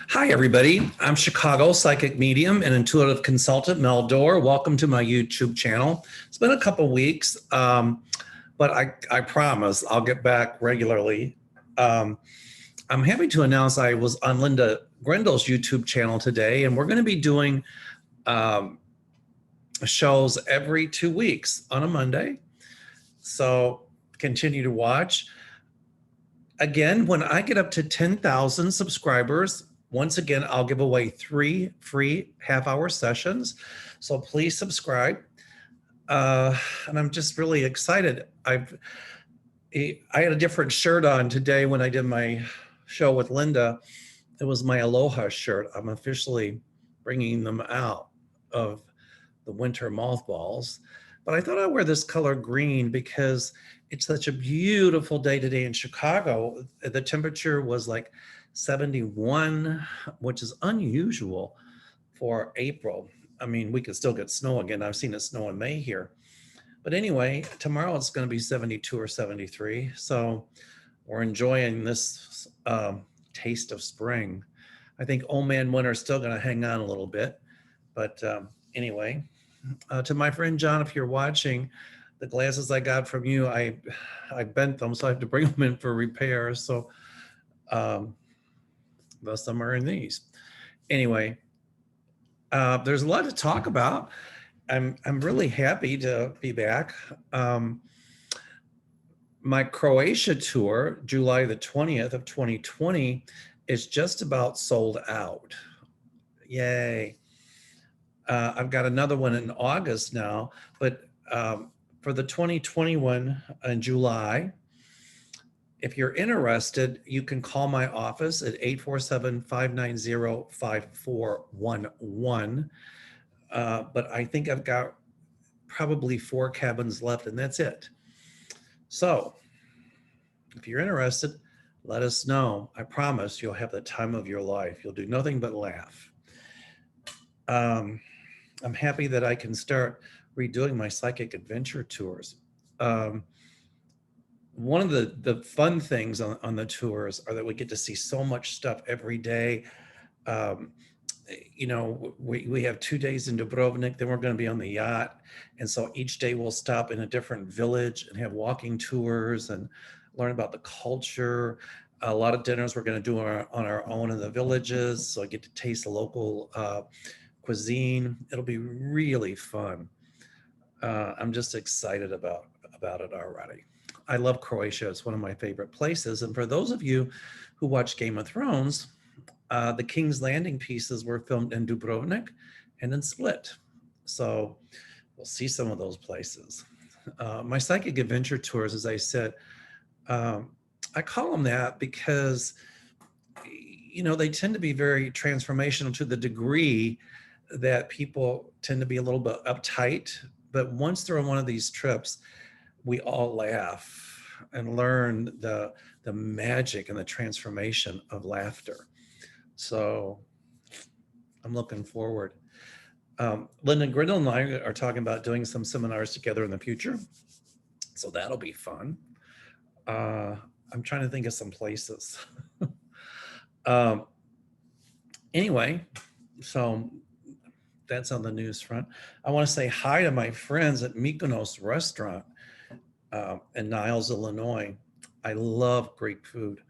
Hi, everybody. I'm Chicago psychic medium and intuitive consultant Mel Dorr. Welcome to my YouTube channel. It's been a couple weeks, but I promise I'll get back regularly. I'm happy to announce I was on Linda Grendel's YouTube channel today, and we're going to be doing shows every 2 weeks on a Monday. So continue to watch. Again, when I get up to 10,000 subscribers, once again, I'll give away 3 free half-hour sessions. So please subscribe. And I'm just really excited. I had a different shirt on today when I did my show with Linda. It was my Aloha shirt. I'm officially bringing them out of the winter mothballs. But I thought I'd wear this color green because it's such a beautiful day today in Chicago. The temperature was like 71, which is unusual for April. I mean, we could still get snow again. I've seen it snow in May here. But anyway, tomorrow it's going to be 72 or 73. So we're enjoying this taste of spring. I think old man winter is still going to hang on a little bit. But anyway, to my friend John, if you're watching, the glasses I got from you, I bent them, so I have to bring them in for repair. So thus I'm wearing these. Anyway, there's a lot to talk about. I'm really happy to be back. My Croatia tour, July the 20th of 2020, is just about sold out. Yay. I've got another one in August now, but for the 2021 in July, if you're interested, you can call my office at 847-590-5411. But I think I've got probably 4 cabins left, and that's it. So if you're interested, let us know. I promise you'll have the time of your life. You'll do nothing but laugh. I'm happy that I can start redoing my psychic adventure tours. One of the fun things on the tours are that we get to see so much stuff every day. You know, we have 2 days in Dubrovnik, then we're going to be on the yacht. And so each day we'll stop in a different village and have walking tours and learn about the culture. A lot of dinners we're going to do on our own in the villages. So I get to taste the local cuisine. It'll be really fun. I'm just excited about it already. I love Croatia. It's one of my favorite places. And for those of you who watch Game of Thrones, the King's Landing pieces were filmed in Dubrovnik and in Split. So we'll see some of those places. My psychic adventure tours, as I said, I call them that because, you know, they tend to be very transformational to the degree that people tend to be a little bit uptight. But once they're on one of these trips, we all laugh and learn the magic and the transformation of laughter. So I'm looking forward. Linda Grindle and I are talking about doing some seminars together in the future. So that'll be fun. I'm trying to think of some places. Anyway, so that's on the news front. I want to say hi to my friends at Mykonos Restaurant in Niles, Illinois. I love Greek food,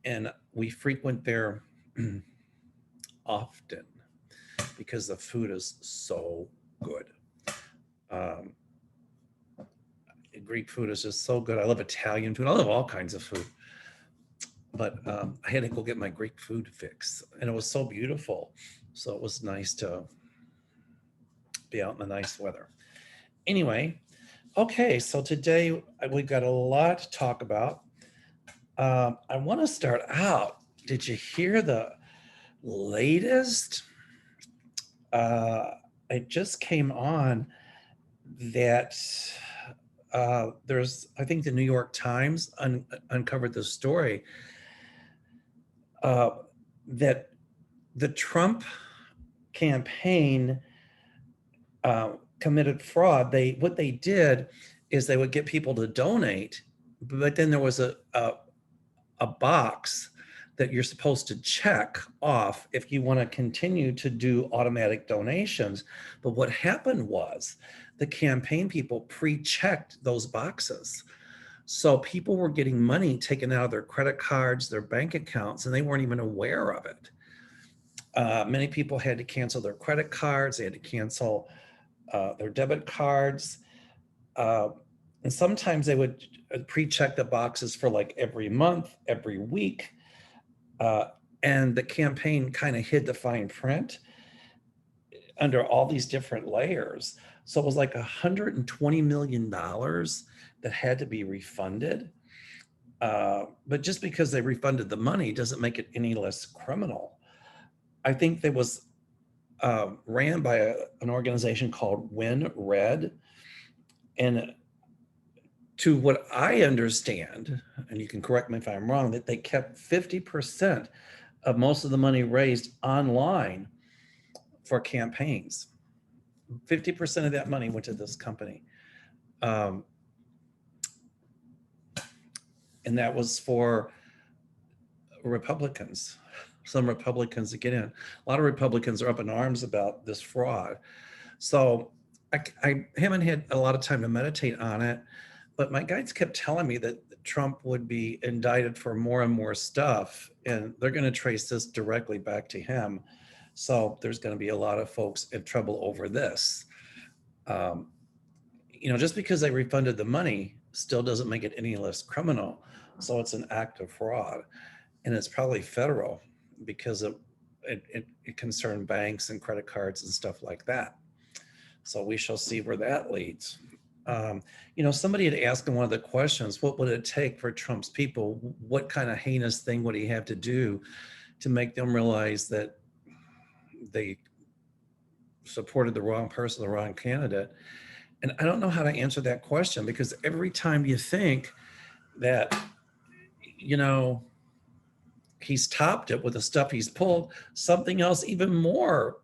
and we frequent there often because the food is so good. Greek food is just so good. I love Italian food. I love all kinds of food. But I had to go get my Greek food fix, and it was so beautiful. So it was nice to be out in the nice weather. Anyway, okay, so today we've got a lot to talk about. I want to start out. Did you hear the latest? It just came on that there's, I think the New York Times uncovered the story that the Trump campaign committed fraud. What they did is they would get people to donate, but then there was a box that you're supposed to check off if you want to continue to do automatic donations. But what happened was the campaign people pre-checked those boxes. So people were getting money taken out of their credit cards, their bank accounts, and they weren't even aware of it. Many people had to cancel their credit cards, they had to cancel their debit cards. Uh, and sometimes they would pre-check the boxes for like every month, every week. And the campaign kind of hid the fine print under all these different layers. So it was like $120 million that had to be refunded. But just because they refunded the money doesn't make it any less criminal. I think there was ran by an organization called Win Red. And to what I understand, and you can correct me if I'm wrong, that they kept 50% of most of the money raised online for campaigns. 50% of that money went to this company. And that was for Republicans, some Republicans to get in. A lot of Republicans are up in arms about this fraud. So I haven't had a lot of time to meditate on it, but my guides kept telling me that Trump would be indicted for more and more stuff, and they're going to trace this directly back to him. So there's going to be a lot of folks in trouble over this. Just because they refunded the money still doesn't make it any less criminal. So it's an act of fraud, and it's probably federal because it concerned banks and credit cards and stuff like that. So we shall see where that leads. Somebody had asked in one of the questions, what would it take for Trump's people? What kind of heinous thing would he have to do to make them realize that they supported the wrong person, the wrong candidate? And I don't know how to answer that question, because every time you think that, he's topped it with the stuff he's pulled, something else even more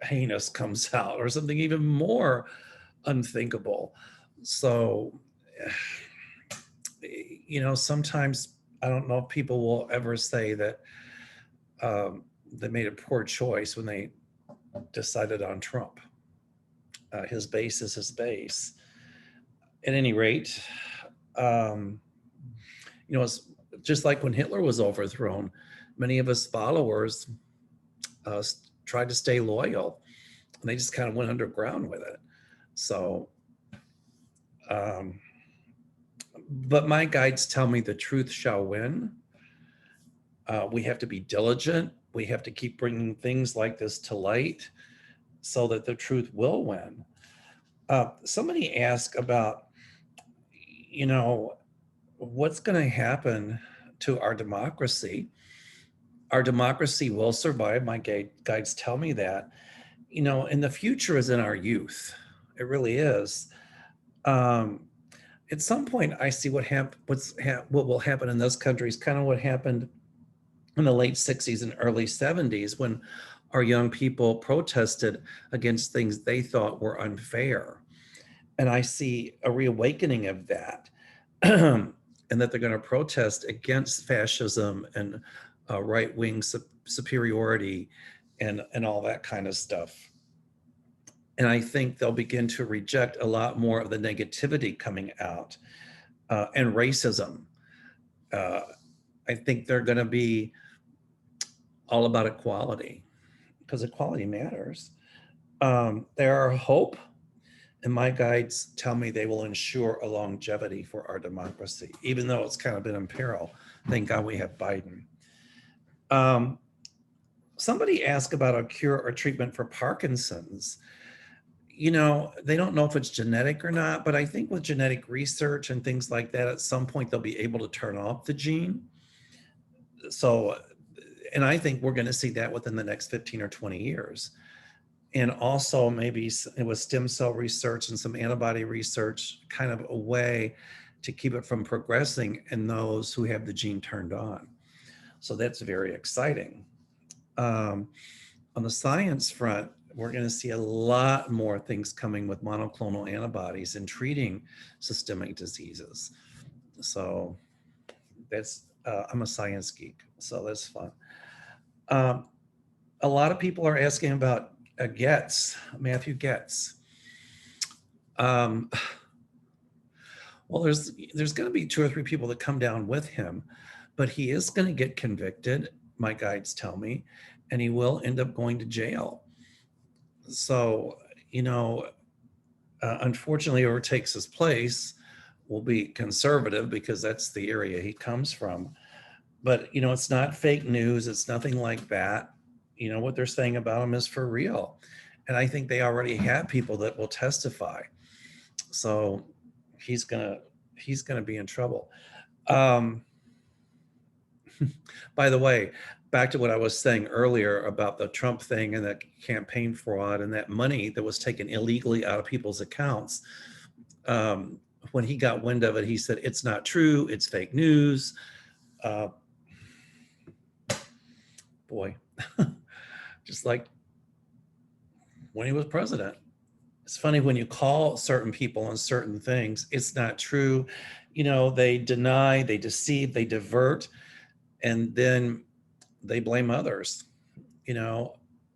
heinous comes out, or something even more unthinkable. So, sometimes I don't know if people will ever say that they made a poor choice when they decided on Trump. His base is his base. At any rate, it's just like when Hitler was overthrown, many of his followers tried to stay loyal, and they just kind of went underground with it. So, but my guides tell me the truth shall win. We have to be diligent. We have to keep bringing things like this to light so that the truth will win. Somebody asked about, what's going to happen to our democracy. Our democracy will survive. My guides tell me that. And the future is in our youth. It really is. At some point, I see what will happen in those countries, kind of what happened in the late 60s and early 70s, when our young people protested against things they thought were unfair. And I see a reawakening of that, and that they're going to protest against fascism and right-wing superiority and all that kind of stuff. And I think they'll begin to reject a lot more of the negativity coming out, and racism. I think they're going to be all about equality, because equality matters. There are hope, and my guides tell me they will ensure a longevity for our democracy, even though it's kind of been in peril. Thank God we have Biden. Somebody asked about a cure or treatment for Parkinson's. They don't know if it's genetic or not, but I think with genetic research and things like that, at some point they'll be able to turn off the gene. So, and I think we're going to see that within the next 15 or 20 years. And also maybe it was stem cell research and some antibody research, kind of a way to keep it from progressing in those who have the gene turned on. So that's very exciting. On the science front, we're going to see a lot more things coming with monoclonal antibodies in treating systemic diseases. So that's I'm a science geek, so that's fun. Um, a lot of people are asking about Getz, Matthew Getz. Um, well, there's going to be 2 or 3 people that come down with him, but he is going to get convicted. My guides tell me, and he will end up going to jail. So, you know, unfortunately, whoever takes his place will be conservative because that's the area he comes from. But, you know, it's not fake news. It's nothing like that. You know, what they're saying about him is for real. And I think they already have people that will testify. So he's gonna he's gonna be in trouble. Um, by the way, back to what I was saying earlier about the Trump thing and that campaign fraud and that money that was taken illegally out of people's accounts. Um, when he got wind of it, he said, it's not true, it's fake news. Uh, boy, just like when he was president. It's funny when you call certain people on certain things, it's not true. You know, they deny, they deceive, they divert, and then they blame others, you know.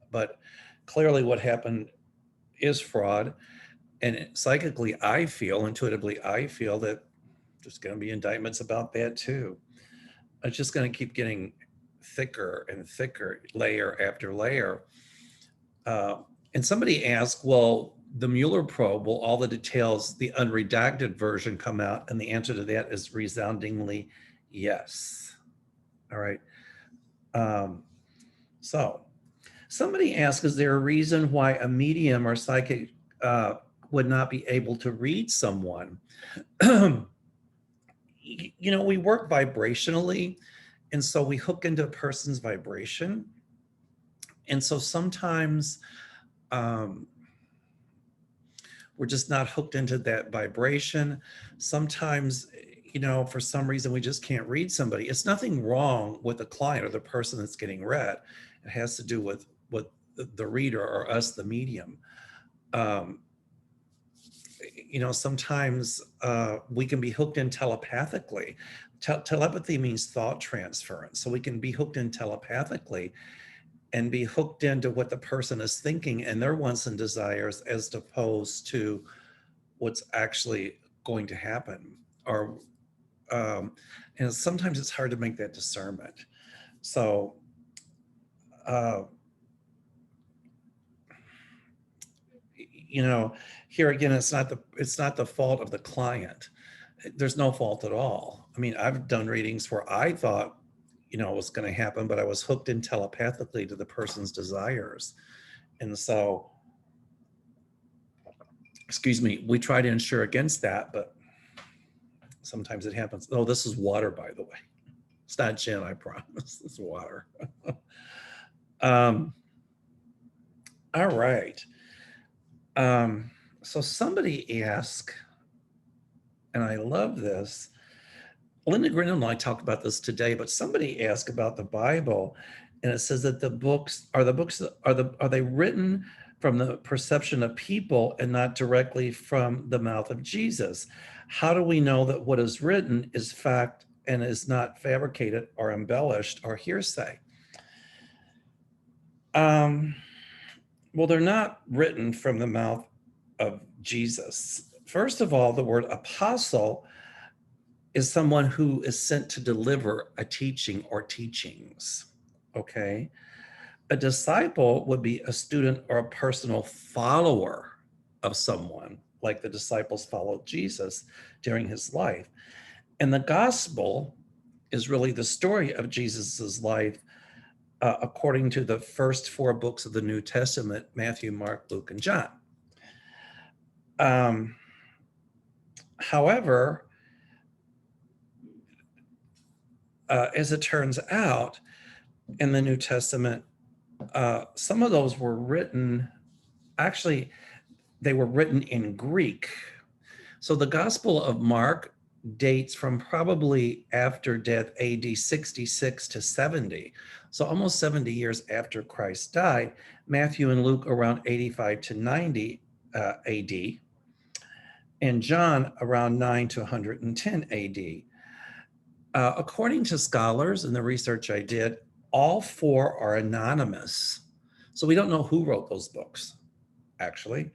But clearly, what happened is fraud. And psychically, intuitively, I feel that there's going to be indictments about that too. It's just going to keep getting thicker and thicker, layer after layer. Uh, and somebody asked, well, the Mueller probe, will all the details, the unredacted version, come out? And the answer to that is resoundingly yes. All right. Um, so somebody asked, is there a reason why a medium or psychic would not be able to read someone? You know, we work vibrationally, and so we hook into a person's vibration. And so sometimes um, we're just not hooked into that vibration. Sometimes, you know, for some reason, we just can't read somebody. It's nothing wrong with the client or the person that's getting read. It has to do with the reader or us, the medium. Um, you know, sometimes we can be hooked in telepathically. Telepathy means thought transference. So we can be hooked in telepathically and be hooked into what the person is thinking and their wants and desires as opposed to what's actually going to happen. Or and sometimes it's hard to make that discernment. So uh, you know, here again, it's not the fault of the client. There's no fault at all. I mean, I've done readings where I thought, you know, it was going to happen, but I was hooked in telepathically to the person's desires. And so, excuse me, we try to ensure against that, but sometimes it happens. Oh, this is water, by the way. It's not gin, I promise. It's water. um, all right. So somebody asked, and I love this. Linda Grinnell and I talked about this today, but somebody asked about the Bible, and it says that the books are they written from the perception of people and not directly from the mouth of Jesus? How do we know that what is written is fact and is not fabricated or embellished or hearsay? Well, they're not written from the mouth of Jesus. First of all, the word apostle is someone who is sent to deliver a teaching or teachings. Okay. A disciple would be a student or a personal follower of someone, like the disciples followed Jesus during his life. And the gospel is really the story of Jesus's life according to the first 4 books of the New Testament: Matthew, Mark, Luke, and John. However, as it turns out, in the New Testament, some of those were written, actually, they were written in Greek. So the Gospel of Mark dates from probably after death, AD 66 to 70. So almost 70 years after Christ died. Matthew and Luke around 85 to 90 AD. And John around 9 to 110 AD. According to scholars and the research I did, all four are anonymous. So we don't know who wrote those books, actually.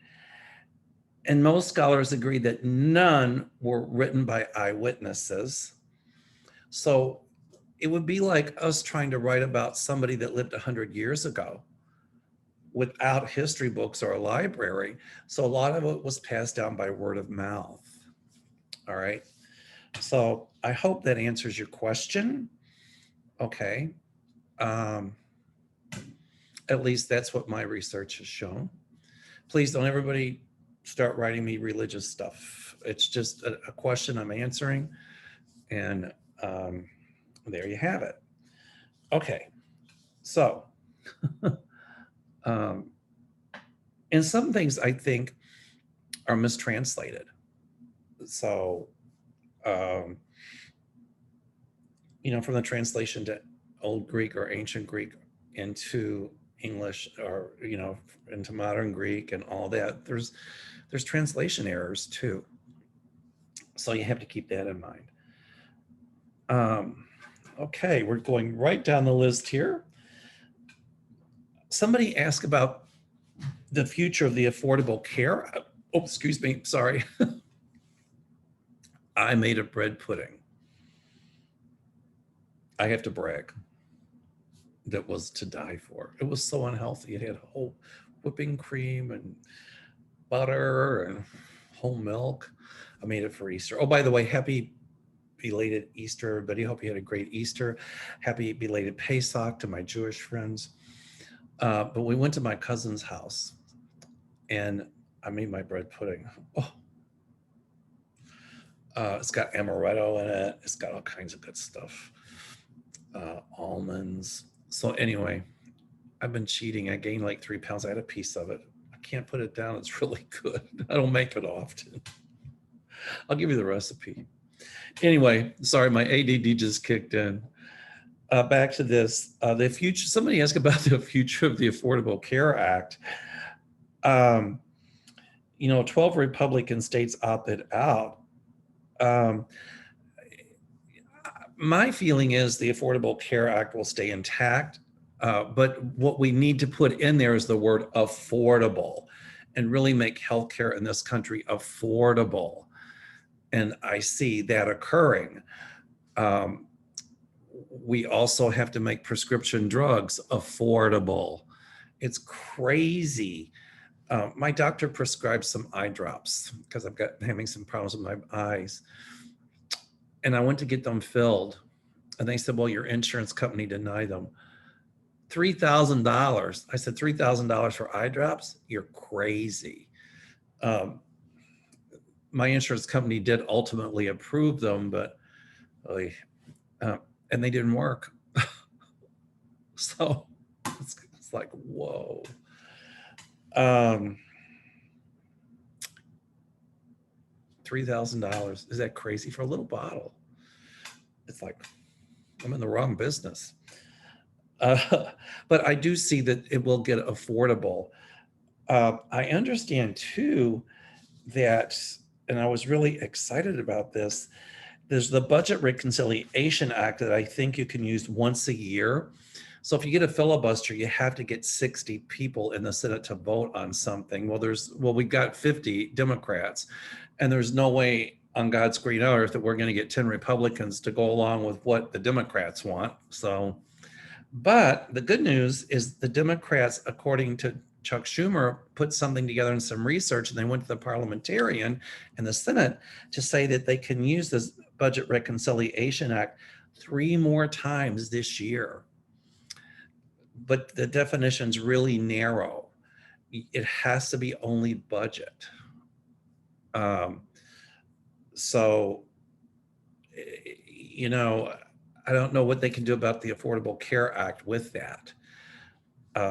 And most scholars agree that none were written by eyewitnesses. So it would be like us trying to write about somebody that lived 100 years ago without history books or a library. So a lot of it was passed down by word of mouth. All right. So I hope that answers your question. Okay. Um, at least that's what my research has shown. Please don't everybody start writing me religious stuff. It's just a question I'm answering. And there you have it. Okay. So, and some things I think are mistranslated. So, from the translation to Old Greek or Ancient Greek into English, or into modern Greek and all that, there's translation errors too. So you have to keep that in mind. Okay, we're going right down the list here. Somebody asked about the future of the Affordable Care. Oh, excuse me, sorry. I made a bread pudding. I have to brag. That was to die for. It was so unhealthy. It had whole whipping cream and butter and whole milk. I made it for Easter. Oh, by the way, happy belated Easter, everybody. Hope you had a great Easter. Happy belated Pesach to my Jewish friends. But we went to my cousin's house and I made my bread pudding. Oh, it's got amaretto in it. It's got all kinds of good stuff. Almonds. So anyway, I've been cheating. I gained like 3 pounds. I had a piece of it. I can't put it down. It's really good. I don't make it often. I'll give you the recipe. Anyway, sorry, my ADD just kicked in. Back to this. The future. Somebody asked about the future of the Affordable Care Act. 12 Republican states opted out. My feeling is the Affordable Care Act will stay intact. But what we need to put in there is the word affordable and really make healthcare in this country affordable. And I see that occurring. We also have to make prescription drugs affordable. It's crazy. My doctor prescribed some eye drops because I'm having some problems with my eyes. And I went to get them filled. And they said, well, your insurance company denied them. $3,000. I said, $3,000 for eye drops? You're crazy. My insurance company did ultimately approve them, but and they didn't work. So it's like, whoa. $3,000. Is that crazy for a little bottle? It's like, I'm in the wrong business. But I do see that it will get affordable. I understand too that, and I was really excited about this, there's the Budget Reconciliation Act that I think you can use once a year. So if you get a filibuster, you have to get 60 people in the Senate to vote on something. Well, we've got 50 Democrats, and there's no way on God's green earth that we're going to get 10 Republicans to go along with what the Democrats want. But the good news is the Democrats, according to Chuck Schumer, put something together in some research, and they went to the parliamentarian and the Senate to say that they can use this Budget Reconciliation Act 3 more times this year. But the definition's really narrow. It has to be only budget. So, I don't know what they can do about the Affordable Care Act with that.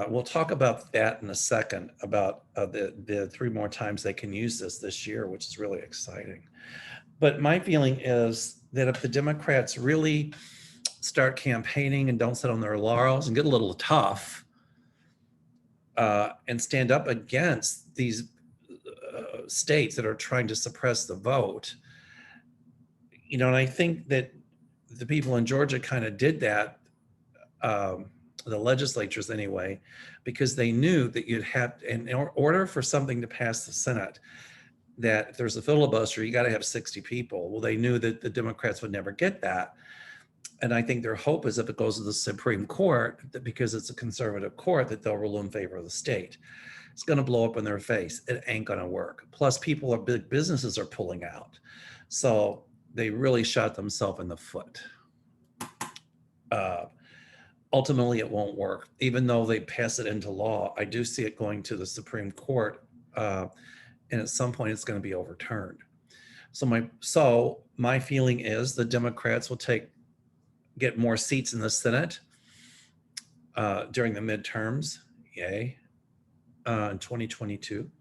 We'll talk about that in a second, about the 3 more times they can use this year, which is really exciting. But my feeling is that if the Democrats really start campaigning and don't sit on their laurels and get a little tough and stand up against these states that are trying to suppress the vote, and I think that the people in Georgia kind of did that, the legislatures anyway, because they knew that you'd have, in order for something to pass the Senate, that if there's a filibuster, you got to have 60 people. Well, they knew that the Democrats would never get that. And I think their hope is if it goes to the Supreme Court, that because it's a conservative court, that they'll rule in favor of the state. It's going to blow up in their face. It ain't going to work. Plus, people are big businesses are pulling out. So they really shot themselves in the foot. Ultimately, it won't work. Even though they pass it into law, I do see it going to the Supreme Court. And at some point, it's going to be overturned. So my feeling is the Democrats will get more seats in the Senate during the midterms, yay, in 2022.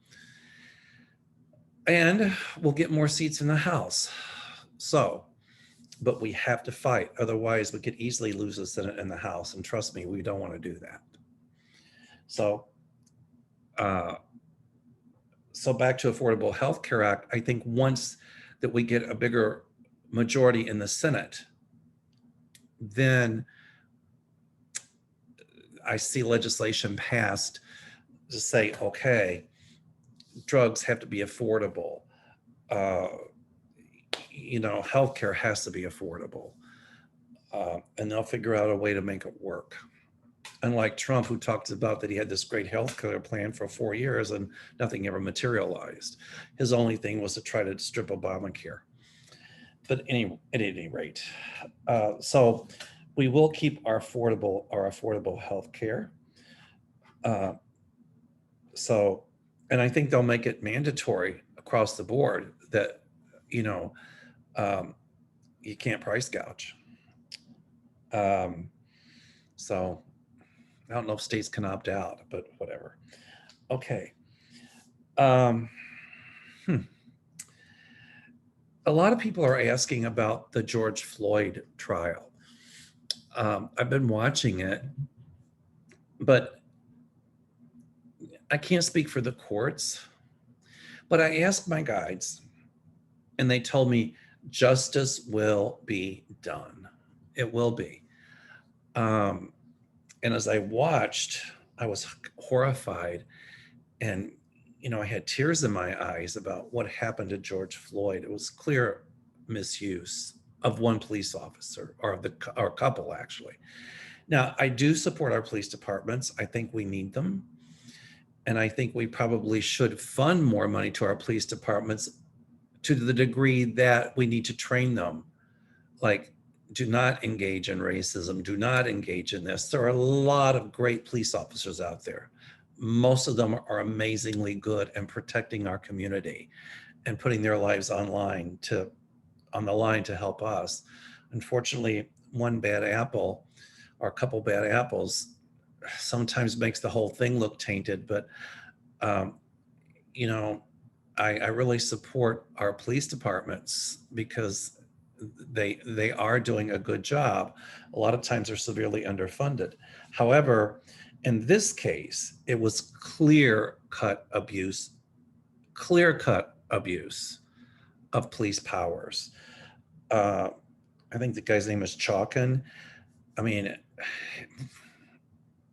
And we'll get more seats in the House. But we have to fight. Otherwise, we could easily lose the Senate and the House. And trust me, we don't want to do that. So back to Affordable Health Care Act, I think once that we get a bigger majority in the Senate, then I see legislation passed to say, okay, drugs have to be affordable. Healthcare has to be affordable. And they'll figure out a way to make it work. Unlike Trump, who talked about that he had this great healthcare plan for 4 years and nothing ever materialized. His only thing was to try to strip Obamacare. But at any rate, so we will keep our affordable health care. And I think they'll make it mandatory across the board that, you can't price gouge. So I don't know if states can opt out, but whatever. Okay. A lot of people are asking about the George Floyd trial. I've been watching it, but I can't speak for the courts. But I asked my guides, and they told me justice will be done. It will be. And as I watched, I was horrified, and I had tears in my eyes about what happened to George Floyd. It was clear misuse of one police officer, or a couple actually. Now, I do support our police departments. I think we need them. And I think we probably should fund more money to our police departments to the degree that we need to train them. Like, do not engage in racism. Do not engage in this. There are a lot of great police officers out there. Most of them are amazingly good in protecting our community and putting their lives on the line to help us. Unfortunately, one bad apple or a couple bad apples sometimes makes the whole thing look tainted. But, I really support our police departments because they are doing a good job. A lot of times they're severely underfunded. However, in this case, it was clear-cut abuse of police powers. I think the guy's name is Chalkin. I mean,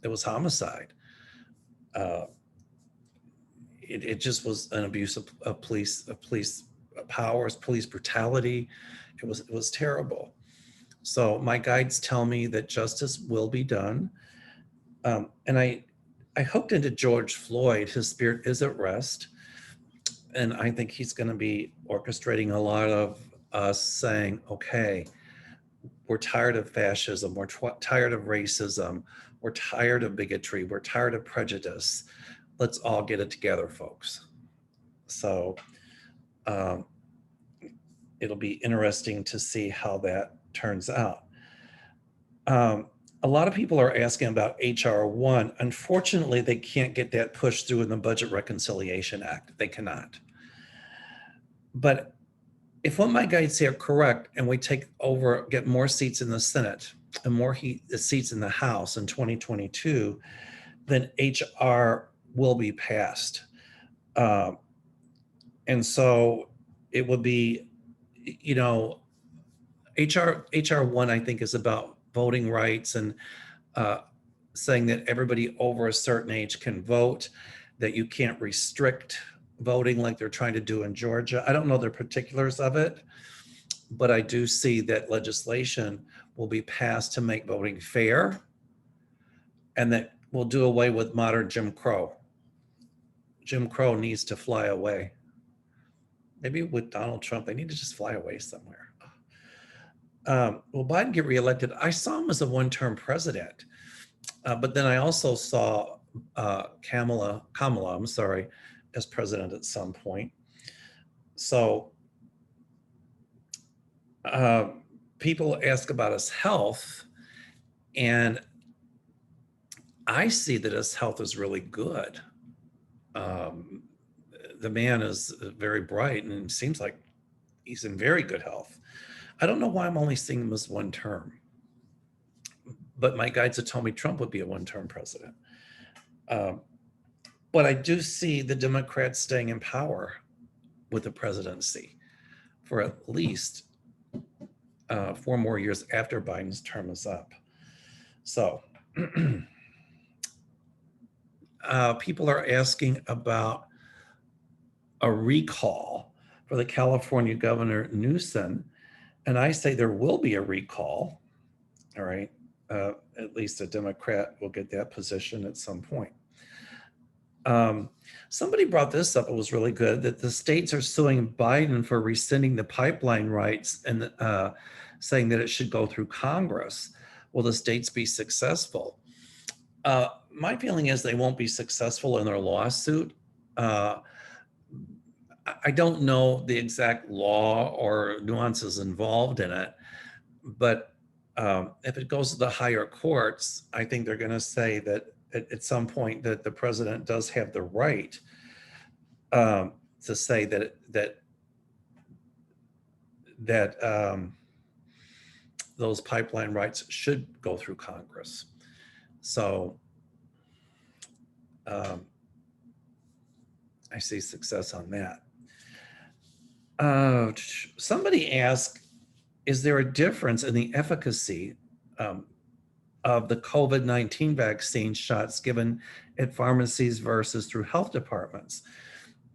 it was homicide. It just was an abuse of police powers, police brutality. It was terrible. So my guides tell me that justice will be done. And I hooked into George Floyd. His spirit is at rest. And I think he's going to be orchestrating a lot of us saying, okay, we're tired of fascism. We're tired of racism. We're tired of bigotry. We're tired of prejudice. Let's all get it together, folks. So it'll be interesting to see how that turns out. A lot of people are asking about HR 1. Unfortunately, they can't get that pushed through in the Budget Reconciliation Act. They cannot. But if what my guides say are correct, and we get more seats in the Senate and more seats in the House in 2022, then HR will be passed. And so it would be, HR 1, I think, is about voting rights and uh, saying that everybody over a certain age can vote, that you can't restrict voting like they're trying to do in Georgia. I don't know the particulars of it, but I do see that legislation will be passed to make voting fair and that will do away with modern Jim Crow. Jim Crow needs to fly away. Maybe with Donald Trump, they need to just fly away somewhere. Will Biden get reelected? I saw him as a one-term president, but then I also saw Kamala, I'm sorry, as president at some point. So people ask about his health, and I see that his health is really good. The man is very bright and seems like he's in very good health. I don't know why I'm only seeing him as one term, but my guides have told me Trump would be a one-term president. But I do see the Democrats staying in power with the presidency for at least 4 more years after Biden's term is up. So people are asking about a recall for the California Governor Newsom, and I say there will be a recall. All right, at least a Democrat will get that position at some point. Somebody brought this up, it was really good, that the states are suing Biden for rescinding the pipeline rights and saying that it should go through Congress. Will the states be successful? My feeling is they won't be successful in their lawsuit. I don't know the exact law or nuances involved in it, but if it goes to the higher courts, I think they're going to say that at some point that the president does have the right to say that those pipeline rights should go through Congress. So I see success on that. Somebody asked, is there a difference in the efficacy of the COVID-19 vaccine shots given at pharmacies versus through health departments?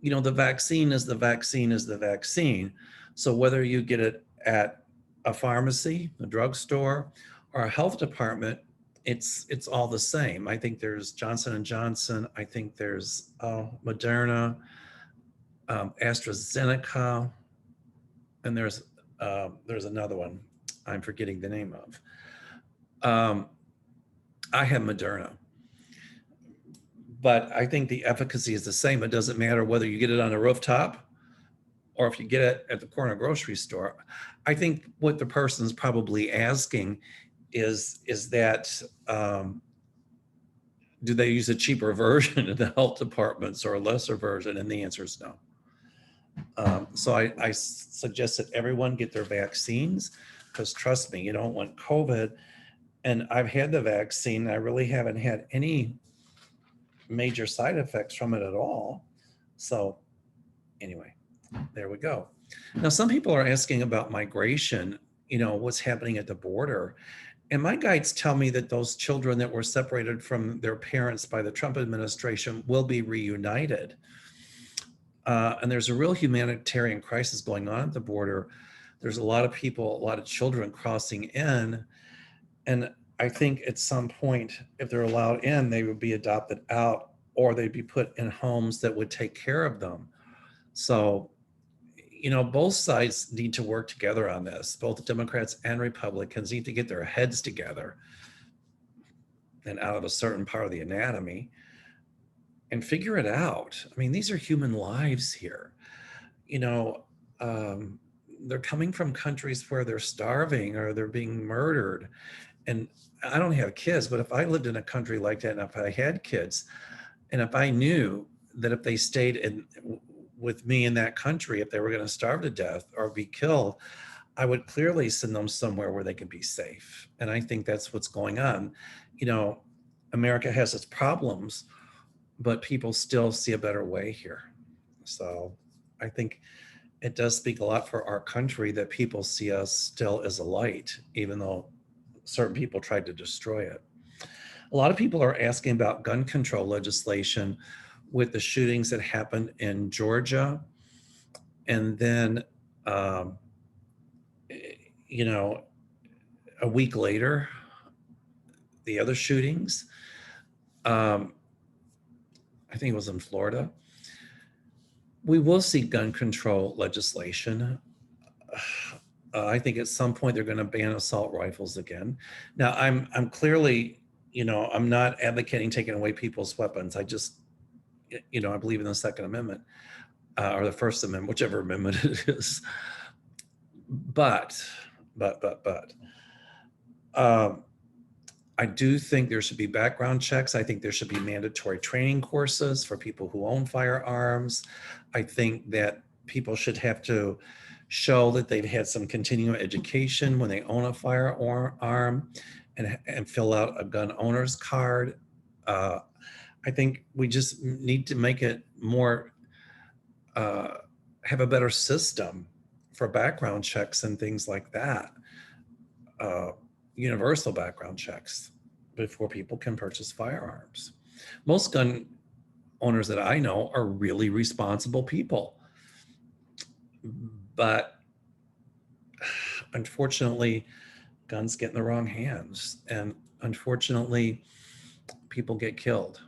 You know, the vaccine is the vaccine is the vaccine. So whether you get it at a pharmacy, a drugstore, or a health department, it's all the same. I think there's Johnson & Johnson. I think there's Moderna, AstraZeneca, and there's another one I'm forgetting the name of. I have Moderna, but I think the efficacy is the same. It doesn't matter whether you get it on a rooftop or if you get it at the corner grocery store. I think what the person's probably asking is that do they use a cheaper version in the health departments or a lesser version? And the answer is no. So I suggest that everyone get their vaccines, because trust me, you don't want COVID. And I've had the vaccine. I really haven't had any major side effects from it at all. So anyway, there we go. Now, some people are asking about migration, you know, what's happening at the border. And my guides tell me that those children that were separated from their parents by the Trump administration will be reunited. And there's a real humanitarian crisis going on at the border. There's a lot of people, a lot of children crossing in. And I think at some point, if they're allowed in, they would be adopted out, or they'd be put in homes that would take care of them. So, you know, both sides need to work together on this. Both Democrats and Republicans need to get their heads together and out of a certain part of the anatomy and figure it out. I mean, these are human lives here. You know, they're coming from countries where they're starving or they're being murdered. And I don't have kids, but if I lived in a country like that, and if I had kids, and if I knew that if they stayed with me in that country, if they were going to starve to death or be killed, I would clearly send them somewhere where they could be safe. And I think that's what's going on. You know, America has its problems, but people still see a better way here. So I think it does speak a lot for our country that people see us still as a light, even though certain people tried to destroy it. A lot of people are asking about gun control legislation with the shootings that happened in Georgia. And then, um, you know, a week later, the other shootings. Um, I think it was in Florida. We will see gun control legislation. I think at some point they're going to ban assault rifles again. Now, I'm clearly, I'm not advocating taking away people's weapons. I just, I believe in the Second Amendment or the First Amendment, whichever amendment it is. But, but, um, I do think there should be background checks. I think there should be mandatory training courses for people who own firearms. I think that people should have to show that they've had some continuing education when they own a firearm and fill out a gun owner's card. I think we just need to make it more, have a better system for background checks and things like that. Universal background checks before people can purchase firearms. Most gun owners that I know are really responsible people. But unfortunately, guns get in the wrong hands. And unfortunately, people get killed.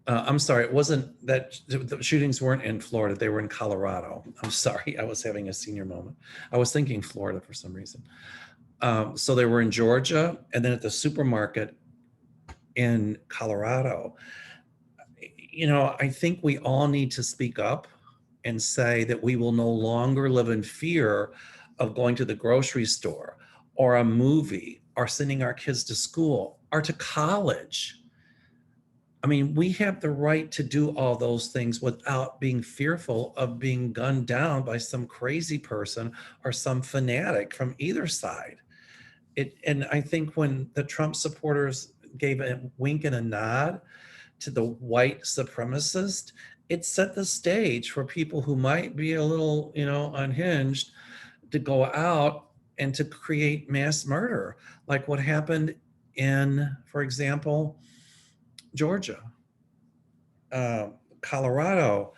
I'm sorry, it wasn't that the shootings weren't in Florida. They were in Colorado. I'm sorry, I was having a senior moment. I was thinking Florida for some reason. So they were in Georgia and then at the supermarket in Colorado. I think we all need to speak up and say that we will no longer live in fear of going to the grocery store or a movie or sending our kids to school or to college. I mean, we have the right to do all those things without being fearful of being gunned down by some crazy person or some fanatic from either side. And I think when the Trump supporters gave a wink and a nod to the white supremacist, it set the stage for people who might be a little, unhinged to go out and to create mass murder, like what happened in, for example, Georgia, Colorado,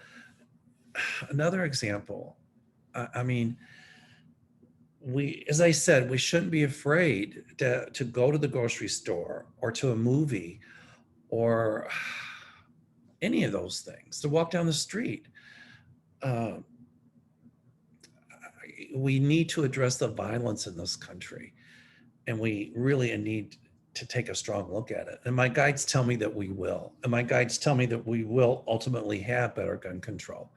another example. I mean, as I said, we shouldn't be afraid to go to the grocery store or to a movie or any of those things, to walk down the street. We need to address the violence in this country, and we really need to take a strong look at it. And my guides tell me that we will. And my guides tell me that we will ultimately have better gun control.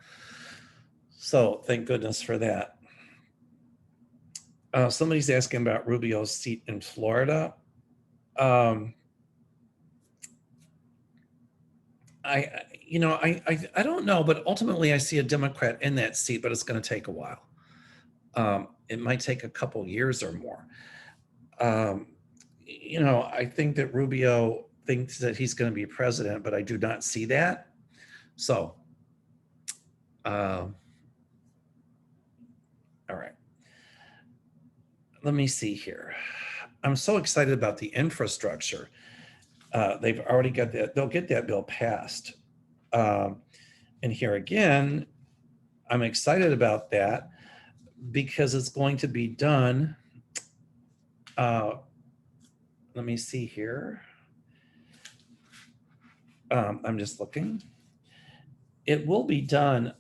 So thank goodness for that. Somebody's asking about Rubio's seat in Florida. I don't know, but ultimately I see a Democrat in that seat, but it's going to take a while. It might take a couple years or more. I think that Rubio thinks that he's going to be president, but I do not see that. So, all right. Let me see here. I'm so excited about the infrastructure. They've already got that. They'll get that bill passed. And here again, I'm excited about that because it's going to be done. Let me see here. I'm just looking. It will be done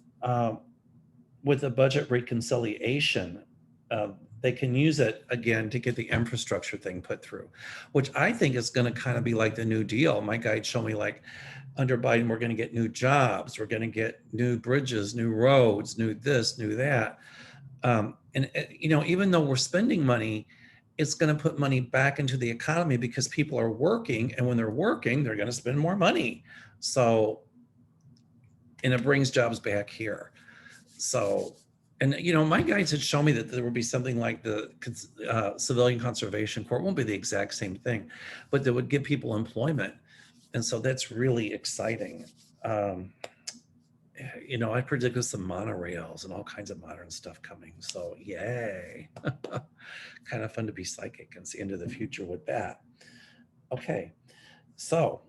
with a budget reconciliation. They can use it again to get the infrastructure thing put through, which I think is going to kind of be like the New Deal. My guide showed me like under Biden, we're going to get new jobs, we're going to get new bridges, new roads, new this, new that. Even though we're spending money, it's going to put money back into the economy because people are working, and when they're working, they're going to spend more money. So, and it brings jobs back here. So, and my guides had shown me that there would be something like the Civilian Conservation Corps. It won't be the exact same thing, but that would give people employment. And so that's really exciting. you know, I predicted some monorails and all kinds of modern stuff coming. So yay. Kind of fun to be psychic and see into the future with that. Okay, so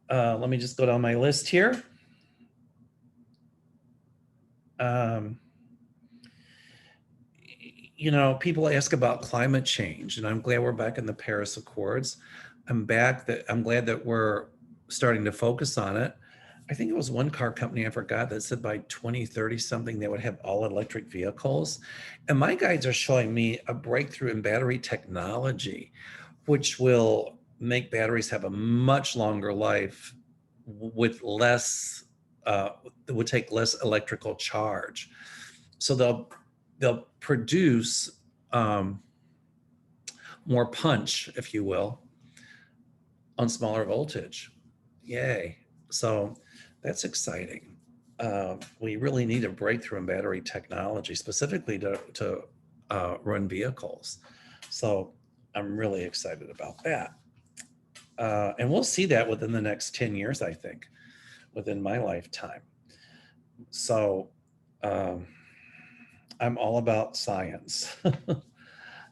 let me just go down my list here. You know, people ask about climate change, and I'm glad we're back in the Paris Accords. I'm glad that we're starting to focus on it. I think it was one car company, I forgot, that said by 2030 something they would have all electric vehicles. And my guides are showing me a breakthrough in battery technology, which will make batteries have a much longer life with less, would take less electrical charge. So they'll produce more punch, if you will, on smaller voltage. Yay. So that's exciting. We really need a breakthrough in battery technology, specifically to run vehicles. So I'm really excited about that. And we'll see that within the next 10 years, I think, within my lifetime. So I'm all about science. Let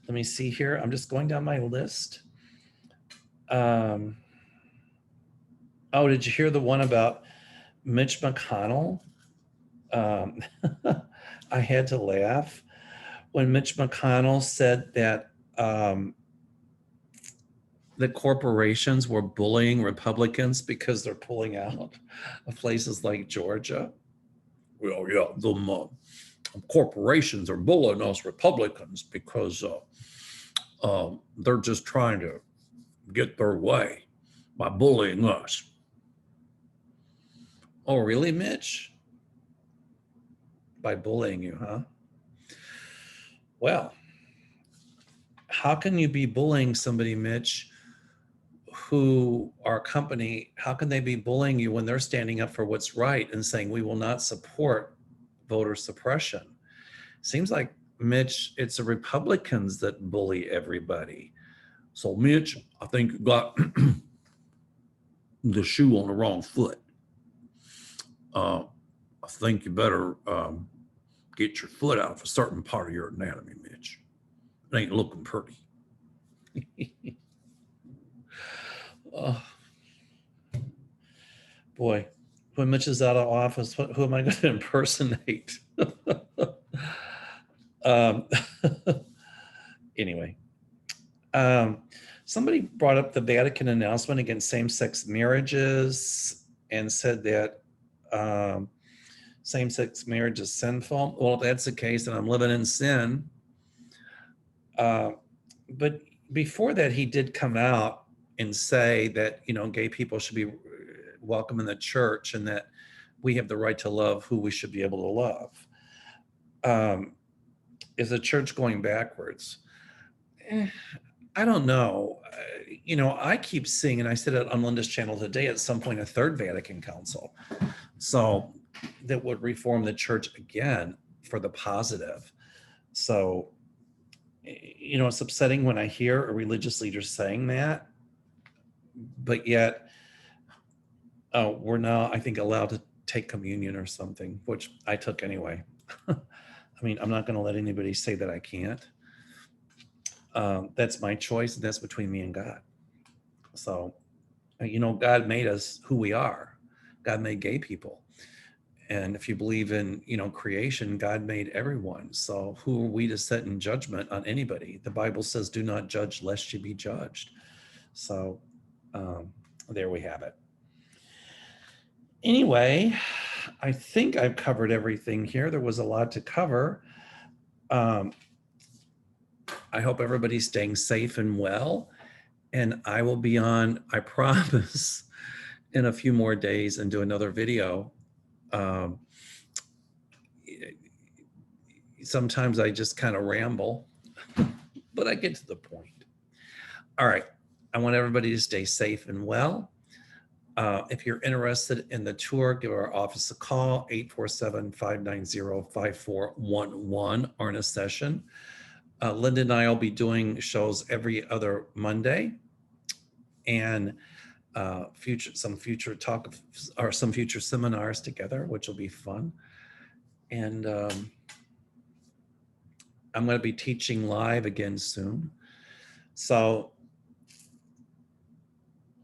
me see here. I'm just going down my list. Oh, did you hear the one about Mitch McConnell? I had to laugh when Mitch McConnell said that the corporations were bullying Republicans because they're pulling out of places like Georgia. Well, yeah, the corporations are bullying us Republicans because they're just trying to get their way by bullying us. Oh, really, Mitch? By bullying you, huh? Well, how can you be bullying somebody, Mitch, who our company, how can they be bullying you when they're standing up for what's right and saying we will not support voter suppression? Seems like, Mitch, it's the Republicans that bully everybody. So, Mitch, I think you got the shoe on the wrong foot. I think you better get your foot out of a certain part of your anatomy, Mitch. It ain't looking pretty. Boy, when Mitch is out of office, who am I going to impersonate? Anyway, somebody brought up the Vatican announcement against same-sex marriages and said that same-sex marriage is sinful. Well, if that's the case, then I'm living in sin. But before that, he did come out and say that, you know, gay people should be welcome in the church and that we have the right to love who we should be able to love. Is the church going backwards? I don't know. You know, I keep seeing, and I said it on Linda's channel today, at some point, a third Vatican Council. So that would reform the church again for the positive. So, you know, it's upsetting when I hear a religious leader saying that, but yet we're now, I think, allowed to take communion or something, which I took anyway. I mean, I'm not going to let anybody say that I can't. That's my choice, and that's between me and God. So, you know, God made us who we are. God made gay people. And if you believe in, you know, creation, God made everyone. So who are we to set in judgment on anybody? The Bible says, do not judge lest you be judged. So there we have it. Anyway, I think I've covered everything here. There was a lot to cover. I hope everybody's staying safe and well. And I will be on, I promise, in a few more days and do another video. Sometimes I just kind of ramble, but I get to the point. All right. I want everybody to stay safe and well. If you're interested in the tour, give our office a call, 847-590-5411, or in a session. Linda and I will be doing shows every other Monday. And some future talk or some future seminars together, which will be fun. And I'm going to be teaching live again soon. So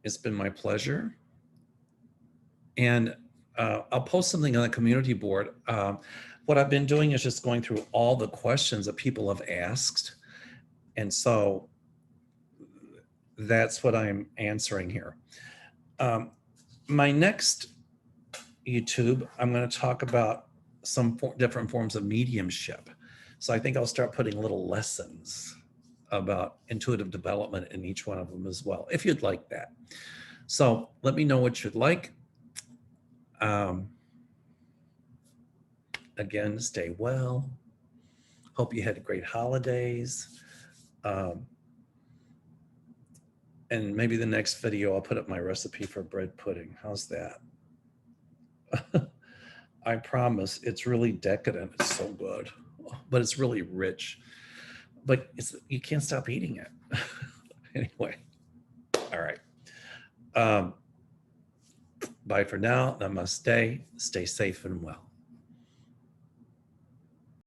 it's been my pleasure. And I'll post something on the community board. What I've been doing is just going through all the questions that people have asked. And so that's what I'm answering here. My next YouTube, I'm going to talk about some different forms of mediumship. So I think I'll start putting little lessons about intuitive development in each one of them as well, if you'd like that. So let me know what you'd like. Again, stay well. Hope you had great holidays. And maybe the next video, I'll put up my recipe for bread pudding. How's that? I promise it's really decadent. It's so good, but it's really rich. But you can't stop eating it. Anyway, all right. Bye for now. Namaste. Stay safe and well.